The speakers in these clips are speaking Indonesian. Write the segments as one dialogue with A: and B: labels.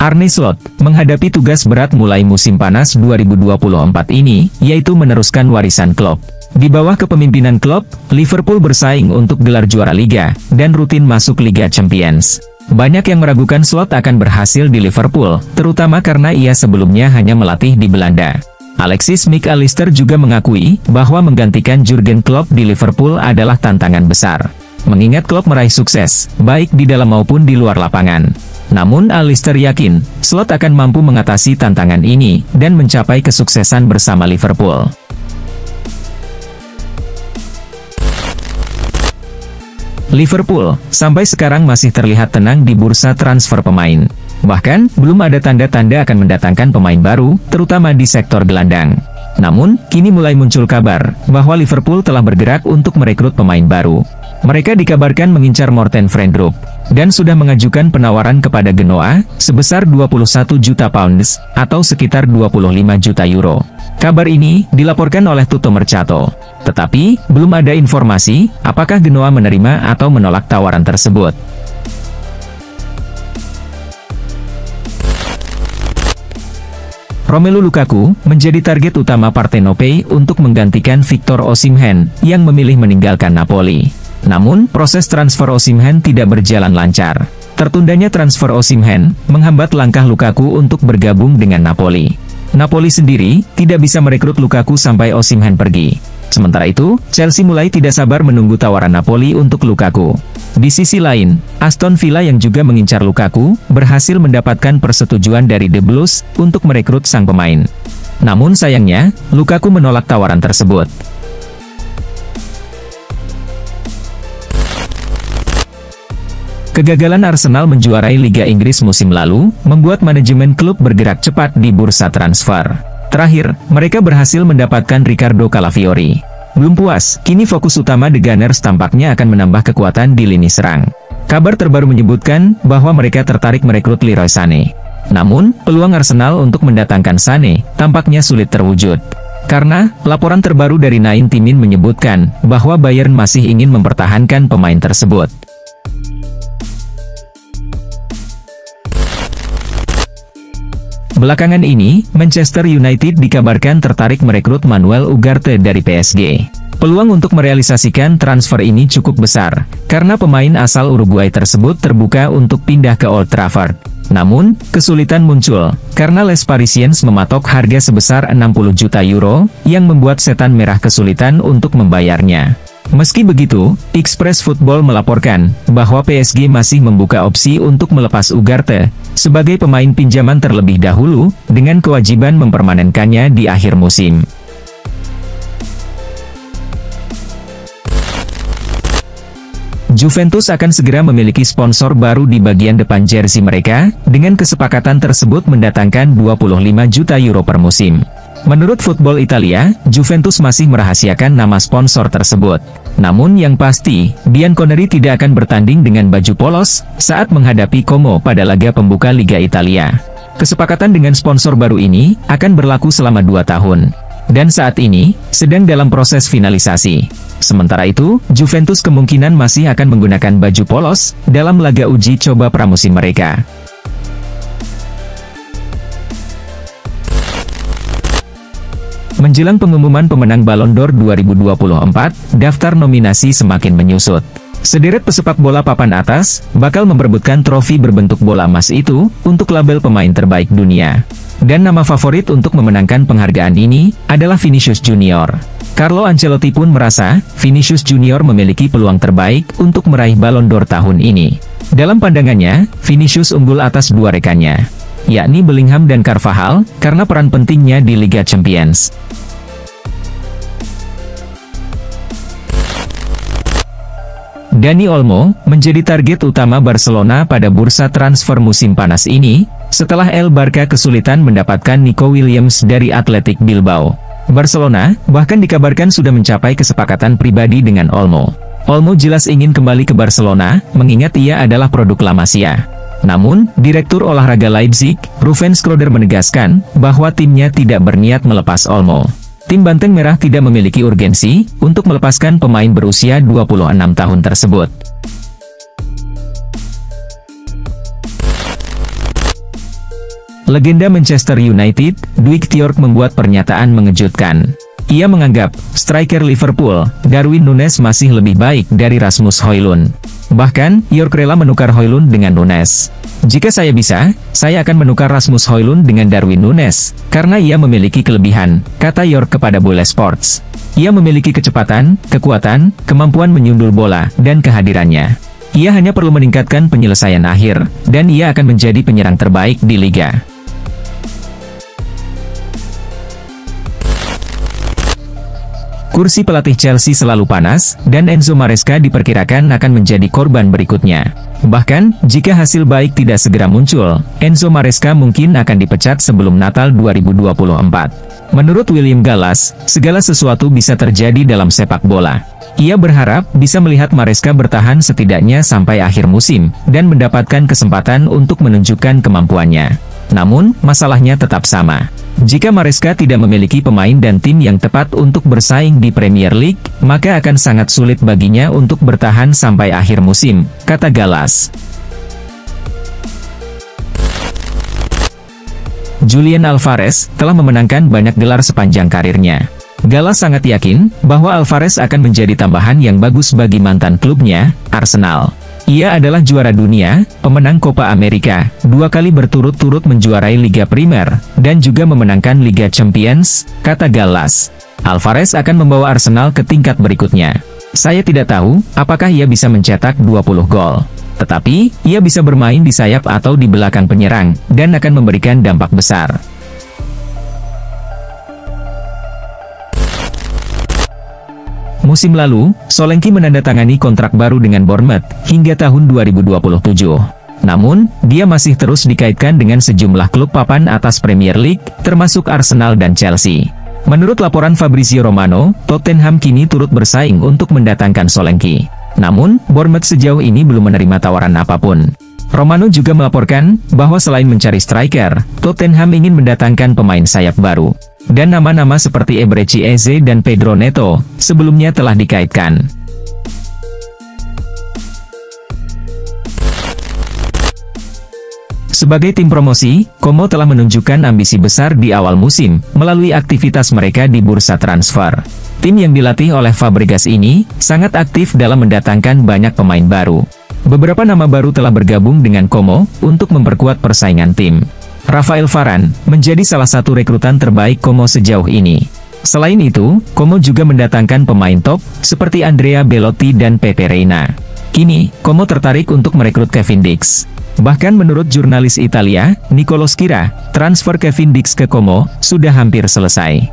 A: Arne Slot menghadapi tugas berat mulai musim panas 2024 ini, yaitu meneruskan warisan Klopp. Di bawah kepemimpinan Klopp, Liverpool bersaing untuk gelar juara Liga, dan rutin masuk Liga Champions. Banyak yang meragukan Slot akan berhasil di Liverpool, terutama karena ia sebelumnya hanya melatih di Belanda. Alexis McAllister juga mengakui bahwa menggantikan Jurgen Klopp di Liverpool adalah tantangan besar. Mengingat Klopp meraih sukses, baik di dalam maupun di luar lapangan. Namun Allister yakin, Slot akan mampu mengatasi tantangan ini, dan mencapai kesuksesan bersama Liverpool. Liverpool, sampai sekarang masih terlihat tenang di bursa transfer pemain. Bahkan, belum ada tanda-tanda akan mendatangkan pemain baru, terutama di sektor gelandang. Namun, kini mulai muncul kabar bahwa Liverpool telah bergerak untuk merekrut pemain baru. Mereka dikabarkan mengincar Morten Friendrup, dan sudah mengajukan penawaran kepada Genoa, sebesar 21 juta pounds, atau sekitar 25 juta euro. Kabar ini dilaporkan oleh Tutto Mercato. Tetapi, belum ada informasi apakah Genoa menerima atau menolak tawaran tersebut. Romelu Lukaku menjadi target utama Partenope untuk menggantikan Victor Osimhen yang memilih meninggalkan Napoli. Namun, proses transfer Osimhen tidak berjalan lancar. Tertundanya transfer Osimhen menghambat langkah Lukaku untuk bergabung dengan Napoli. Napoli sendiri tidak bisa merekrut Lukaku sampai Osimhen pergi. Sementara itu, Chelsea mulai tidak sabar menunggu tawaran Napoli untuk Lukaku. Di sisi lain, Aston Villa yang juga mengincar Lukaku, berhasil mendapatkan persetujuan dari The Blues untuk merekrut sang pemain. Namun sayangnya, Lukaku menolak tawaran tersebut. Kegagalan Arsenal menjuarai Liga Inggris musim lalu, membuat manajemen klub bergerak cepat di bursa transfer. Terakhir, mereka berhasil mendapatkan Ricardo Calafiori. Belum puas, kini fokus utama The Gunners tampaknya akan menambah kekuatan di lini serang. Kabar terbaru menyebutkan bahwa mereka tertarik merekrut Leroy Sané. Namun, peluang Arsenal untuk mendatangkan Sané tampaknya sulit terwujud. Karena, laporan terbaru dari Nine Timin menyebutkan bahwa Bayern masih ingin mempertahankan pemain tersebut. Belakangan ini, Manchester United dikabarkan tertarik merekrut Manuel Ugarte dari PSG. Peluang untuk merealisasikan transfer ini cukup besar, karena pemain asal Uruguay tersebut terbuka untuk pindah ke Old Trafford. Namun, kesulitan muncul, karena Les Parisiens mematok harga sebesar 60 juta euro, yang membuat setan merah kesulitan untuk membayarnya. Meski begitu, Express Football melaporkan bahwa PSG masih membuka opsi untuk melepas Ugarte sebagai pemain pinjaman terlebih dahulu, dengan kewajiban mempermanenkannya di akhir musim. Juventus akan segera memiliki sponsor baru di bagian depan jersey mereka, dengan kesepakatan tersebut mendatangkan 25 juta euro per musim. Menurut Football Italia, Juventus masih merahasiakan nama sponsor tersebut. Namun yang pasti, Bianconeri tidak akan bertanding dengan baju polos saat menghadapi Como pada laga pembuka Liga Italia. Kesepakatan dengan sponsor baru ini akan berlaku selama 2 tahun. Dan saat ini, sedang dalam proses finalisasi. Sementara itu, Juventus kemungkinan masih akan menggunakan baju polos dalam laga uji coba pramusim mereka. Menjelang pengumuman pemenang Ballon d'Or 2024, daftar nominasi semakin menyusut. Sederet pesepak bola papan atas bakal memperebutkan trofi berbentuk bola emas itu untuk label pemain terbaik dunia. Dan nama favorit untuk memenangkan penghargaan ini adalah Vinicius Junior. Carlo Ancelotti pun merasa Vinicius Junior memiliki peluang terbaik untuk meraih Ballon d'Or tahun ini. Dalam pandangannya, Vinicius unggul atas 2 rekannya, yakni Bellingham dan Carvajal, karena peran pentingnya di Liga Champions. Dani Olmo menjadi target utama Barcelona pada bursa transfer musim panas ini, setelah El Barca kesulitan mendapatkan Nico Williams dari Athletic Bilbao. Barcelona bahkan dikabarkan sudah mencapai kesepakatan pribadi dengan Olmo. Olmo jelas ingin kembali ke Barcelona, mengingat ia adalah produk La Masia. Namun, Direktur Olahraga Leipzig, Ruven Schröder menegaskan bahwa timnya tidak berniat melepas Olmo. Tim Banteng Merah tidak memiliki urgensi untuk melepaskan pemain berusia 26 tahun tersebut. Legenda Manchester United, Dwight York membuat pernyataan mengejutkan. Ia menganggap, striker Liverpool, Darwin Núñez masih lebih baik dari Rasmus Højlund. Bahkan, York rela menukar Højlund dengan Núñez. Jika saya bisa, saya akan menukar Rasmus Højlund dengan Darwin Núñez, karena ia memiliki kelebihan, kata York kepada Bola Sports. Ia memiliki kecepatan, kekuatan, kemampuan menyundul bola, dan kehadirannya. Ia hanya perlu meningkatkan penyelesaian akhir, dan ia akan menjadi penyerang terbaik di liga. Kursi pelatih Chelsea selalu panas, dan Enzo Maresca diperkirakan akan menjadi korban berikutnya. Bahkan, jika hasil baik tidak segera muncul, Enzo Maresca mungkin akan dipecat sebelum Natal 2024. Menurut William Gallas, segala sesuatu bisa terjadi dalam sepak bola. Ia berharap bisa melihat Maresca bertahan setidaknya sampai akhir musim, dan mendapatkan kesempatan untuk menunjukkan kemampuannya. Namun, masalahnya tetap sama. Jika Maresca tidak memiliki pemain dan tim yang tepat untuk bersaing di Premier League, maka akan sangat sulit baginya untuk bertahan sampai akhir musim, kata Gallas. Julian Alvarez telah memenangkan banyak gelar sepanjang karirnya. Gallas sangat yakin bahwa Alvarez akan menjadi tambahan yang bagus bagi mantan klubnya, Arsenal. Ia adalah juara dunia, pemenang Copa America, 2 kali berturut-turut menjuarai Liga Primer, dan juga memenangkan Liga Champions, kata Gallas. Alvarez akan membawa Arsenal ke tingkat berikutnya. Saya tidak tahu, apakah ia bisa mencetak 20 gol. Tetapi, ia bisa bermain di sayap atau di belakang penyerang, dan akan memberikan dampak besar. Musim lalu, Solanke menandatangani kontrak baru dengan Bournemouth hingga tahun 2027. Namun, dia masih terus dikaitkan dengan sejumlah klub papan atas Premier League, termasuk Arsenal dan Chelsea. Menurut laporan Fabrizio Romano, Tottenham kini turut bersaing untuk mendatangkan Solanke. Namun, Bournemouth sejauh ini belum menerima tawaran apapun. Romano juga melaporkan bahwa selain mencari striker, Tottenham ingin mendatangkan pemain sayap baru. Dan nama-nama seperti Eberechi Eze dan Pedro Neto sebelumnya telah dikaitkan. Sebagai tim promosi, Como telah menunjukkan ambisi besar di awal musim melalui aktivitas mereka di bursa transfer. Tim yang dilatih oleh Fabregas ini sangat aktif dalam mendatangkan banyak pemain baru. Beberapa nama baru telah bergabung dengan Como untuk memperkuat persaingan tim. Rafael Varane menjadi salah satu rekrutan terbaik Como sejauh ini. Selain itu, Como juga mendatangkan pemain top seperti Andrea Belotti dan Pepe Reina. Kini, Como tertarik untuk merekrut Kevin Dix. Bahkan menurut jurnalis Italia, Nicolo Schira, transfer Kevin Dix ke Como sudah hampir selesai.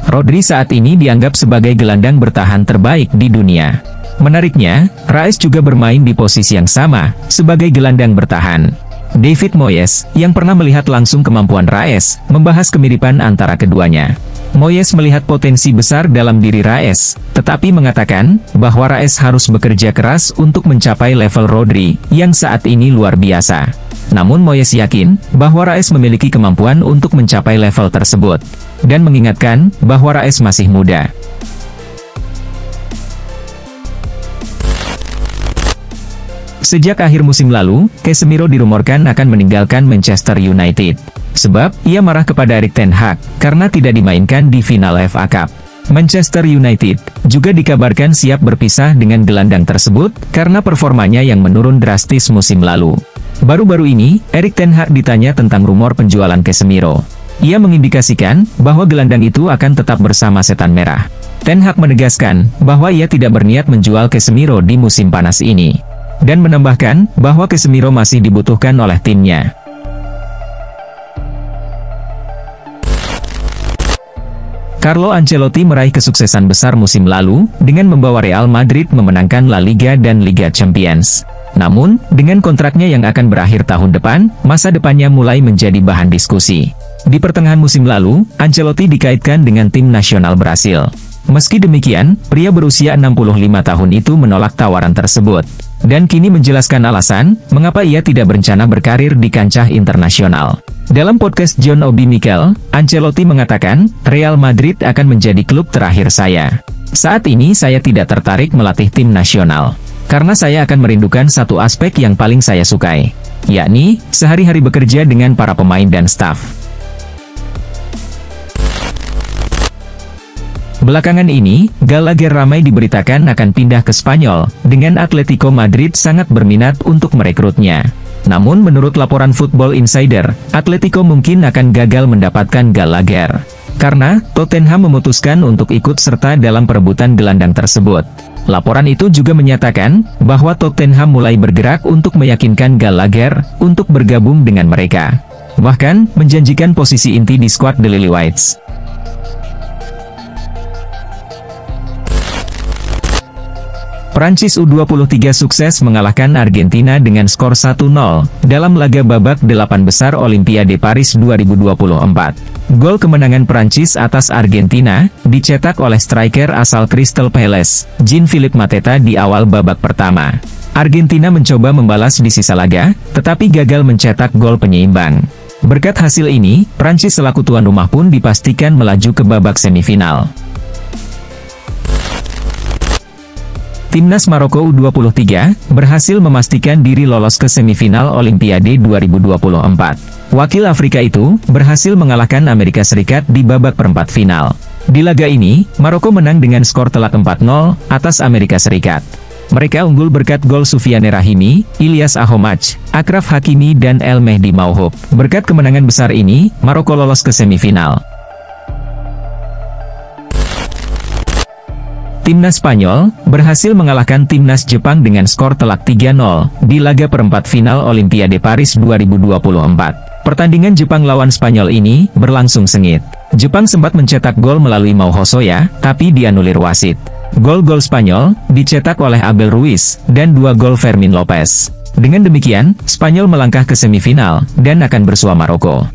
A: Rodri saat ini dianggap sebagai gelandang bertahan terbaik di dunia. Menariknya, Raes juga bermain di posisi yang sama, sebagai gelandang bertahan. David Moyes, yang pernah melihat langsung kemampuan Raes, membahas kemiripan antara keduanya. Moyes melihat potensi besar dalam diri Raes, tetapi mengatakan bahwa Raes harus bekerja keras untuk mencapai level Rodri, yang saat ini luar biasa. Namun Moyes yakin bahwa Raes memiliki kemampuan untuk mencapai level tersebut, dan mengingatkan bahwa Raes masih muda. Sejak akhir musim lalu, Casemiro dirumorkan akan meninggalkan Manchester United. Sebab, ia marah kepada Erik ten Hag, karena tidak dimainkan di final FA Cup. Manchester United juga dikabarkan siap berpisah dengan gelandang tersebut, karena performanya yang menurun drastis musim lalu. Baru-baru ini, Erik ten Hag ditanya tentang rumor penjualan Casemiro. Ia mengindikasikan bahwa gelandang itu akan tetap bersama Setan Merah. Ten Hag menegaskan bahwa ia tidak berniat menjual Casemiro di musim panas ini. Dan menambahkan bahwa Casemiro masih dibutuhkan oleh timnya. Carlo Ancelotti meraih kesuksesan besar musim lalu dengan membawa Real Madrid memenangkan La Liga dan Liga Champions. Namun, dengan kontraknya yang akan berakhir tahun depan, masa depannya mulai menjadi bahan diskusi. Di pertengahan musim lalu, Ancelotti dikaitkan dengan tim nasional Brasil. Meski demikian, pria berusia 65 tahun itu menolak tawaran tersebut. Dan kini menjelaskan alasan, mengapa ia tidak berencana berkarir di kancah internasional. Dalam podcast John Obi Mikel, Ancelotti mengatakan, Real Madrid akan menjadi klub terakhir saya. Saat ini saya tidak tertarik melatih tim nasional. Karena saya akan merindukan satu aspek yang paling saya sukai, yakni sehari-hari bekerja dengan para pemain dan staf. Belakangan ini, Gallagher ramai diberitakan akan pindah ke Spanyol, dengan Atletico Madrid sangat berminat untuk merekrutnya. Namun menurut laporan Football Insider, Atletico mungkin akan gagal mendapatkan Gallagher, karena Tottenham memutuskan untuk ikut serta dalam perebutan gelandang tersebut. Laporan itu juga menyatakan, bahwa Tottenham mulai bergerak untuk meyakinkan Gallagher, untuk bergabung dengan mereka. Bahkan, menjanjikan posisi inti di skuad The Lily-Whites. Prancis U23 sukses mengalahkan Argentina dengan skor 1-0 dalam laga babak 8 besar Olimpiade Paris 2024. Gol kemenangan Prancis atas Argentina dicetak oleh striker asal Crystal Palace, Jean-Philippe Mateta di awal babak pertama. Argentina mencoba membalas di sisa laga, tetapi gagal mencetak gol penyeimbang. Berkat hasil ini, Prancis selaku tuan rumah pun dipastikan melaju ke babak semifinal. Timnas Maroko U23 berhasil memastikan diri lolos ke semifinal Olimpiade 2024. Wakil Afrika itu berhasil mengalahkan Amerika Serikat di babak perempat final. Di laga ini, Maroko menang dengan skor telak 4-0 atas Amerika Serikat. Mereka unggul berkat gol Soufiane Rahimi, Ilyas Ahomach, Achraf Hakimi dan El Mehdi Mauhoub. Berkat kemenangan besar ini, Maroko lolos ke semifinal. Timnas Spanyol berhasil mengalahkan Timnas Jepang dengan skor telak 3-0 di laga perempat final Olimpiade Paris 2024. Pertandingan Jepang lawan Spanyol ini berlangsung sengit. Jepang sempat mencetak gol melalui Mau Hosoya, tapi dianulir wasit. Gol-gol Spanyol dicetak oleh Abel Ruiz dan 2 gol Fermin Lopez. Dengan demikian, Spanyol melangkah ke semifinal dan akan bersua Maroko.